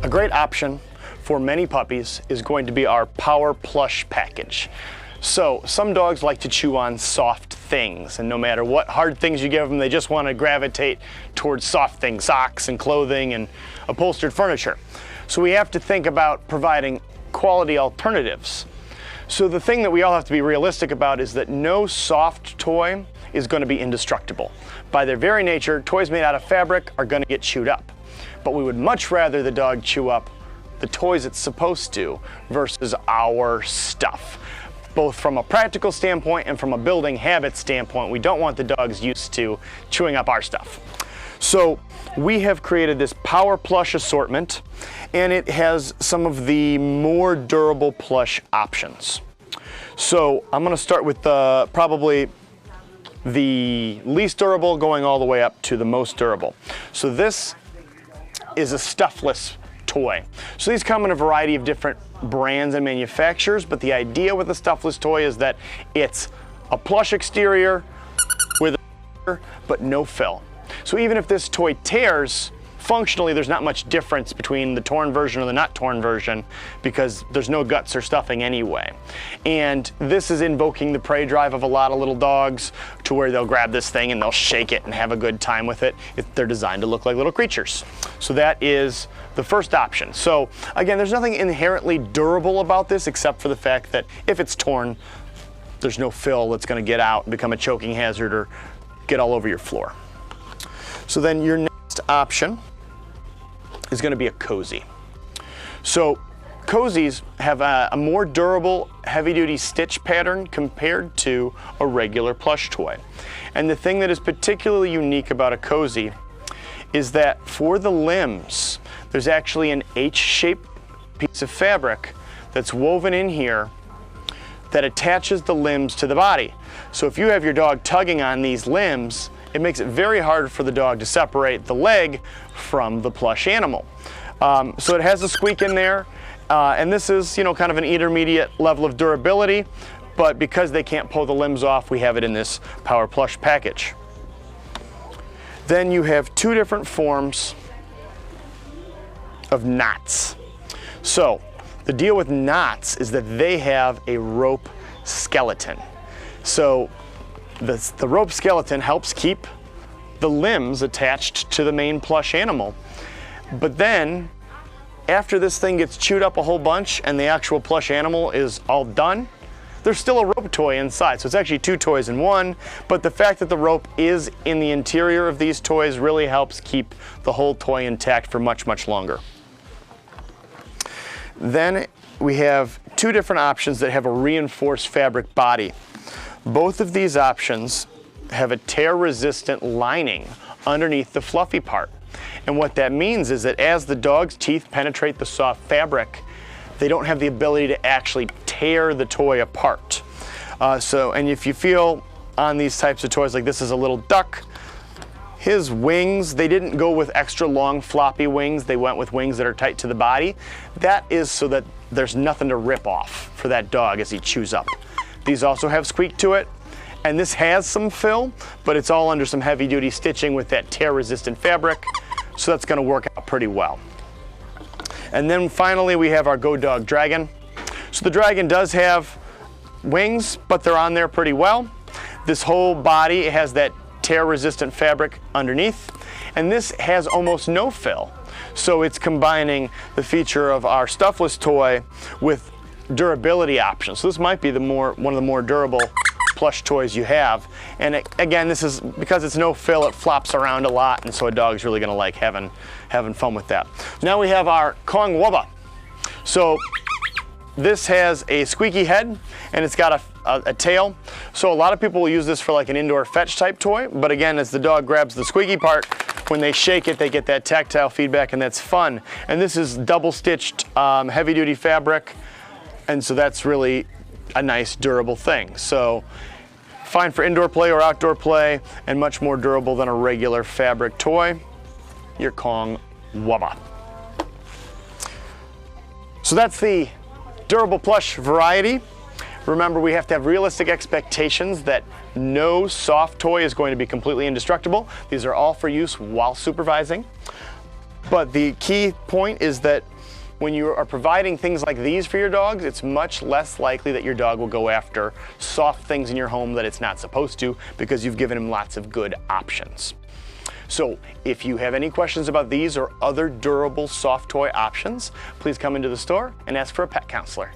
A great option for many puppies is going to be our Power Plush package. So some dogs like to chew on soft things, and no matter what hard things you give them, they just want to gravitate towards soft things, socks and clothing and upholstered furniture. So we have to think about providing quality alternatives. So the thing that we all have to be realistic about is that no soft toy is going to be indestructible. By their very nature, toys made out of fabric are going to get chewed up. But we would much rather the dog chew up the toys it's supposed to versus our stuff. Both from a practical standpoint and from a building habit standpoint, we don't want the dogs used to chewing up our stuff. So we have created this Power Plush assortment, and it has some of the more durable plush options. So I'm going to start with probably the least durable going all the way up to the most durable. So this is a stuffless toy. So these come in a variety of different brands and manufacturers, but the idea with the stuffless toy is that it's a plush exterior with a but no fill. So even if this toy tears, functionally there's not much difference between the torn version or the not torn version because there's no guts or stuffing anyway. And this is invoking the prey drive of a lot of little dogs to where they'll grab this thing and they'll shake it and have a good time with it. They're designed to look like little creatures. So that is the first option. So again, there's nothing inherently durable about this except for the fact that if it's torn, there's no fill that's going to get out and become a choking hazard or get all over your floor. So then your next option is going to be a cozy. So cozies have a more durable heavy-duty stitch pattern compared to a regular plush toy. And the thing that is particularly unique about a cozy is that for the limbs, there's actually an H-shaped piece of fabric that's woven in here that attaches the limbs to the body. So if you have your dog tugging on these limbs, it makes it very hard for the dog to separate the leg from the plush animal. So it has a squeak in there, and this is, kind of an intermediate level of durability, but because they can't pull the limbs off, we have it in this Power Plush package. Then you have two different forms of knots. So the deal with knots is that they have a rope skeleton. So the rope skeleton helps keep the limbs attached to the main plush animal. But then, after this thing gets chewed up a whole bunch and the actual plush animal is all done, there's still a rope toy inside. So it's actually two toys in one, but the fact that the rope is in the interior of these toys really helps keep the whole toy intact for much, much longer. Then we have two different options that have a reinforced fabric body. Both of these options have a tear-resistant lining underneath the fluffy part. And what that means is that as the dog's teeth penetrate the soft fabric, they don't have the ability to actually tear the toy apart. And if you feel on these types of toys, like this is a little duck, his wings, they didn't go with extra long floppy wings, they went with wings that are tight to the body. That is so that there's nothing to rip off for that dog as he chews up. These also have squeak to it, and this has some fill, but it's all under some heavy-duty stitching with that tear-resistant fabric, so that's going to work out pretty well. And then finally we have our Go Dog Dragon. So the Dragon does have wings, but they're on there pretty well. This whole body has that tear-resistant fabric underneath, and this has almost no fill. So it's combining the feature of our stuffless toy with durability options. So this might be one of the more durable plush toys you have. And again, this is because it's no fill, it flops around a lot, and so a dog's really going to like having fun with that. Now we have our Kong Wubba. So this has a squeaky head and it's got a tail. So a lot of people will use this for like an indoor fetch type toy, but again, as the dog grabs the squeaky part, when they shake it, they get that tactile feedback, and that's fun. And this is double stitched heavy duty fabric. And so that's really a nice durable thing. So fine for indoor play or outdoor play, and much more durable than a regular fabric toy. Your Kong Wubba. So that's the durable plush variety. Remember, we have to have realistic expectations that no soft toy is going to be completely indestructible. These are all for use while supervising. But the key point is that when you are providing things like these for your dogs, it's much less likely that your dog will go after soft things in your home that it's not supposed to, because you've given him lots of good options. So if you have any questions about these or other durable soft toy options, please come into the store and ask for a pet counselor.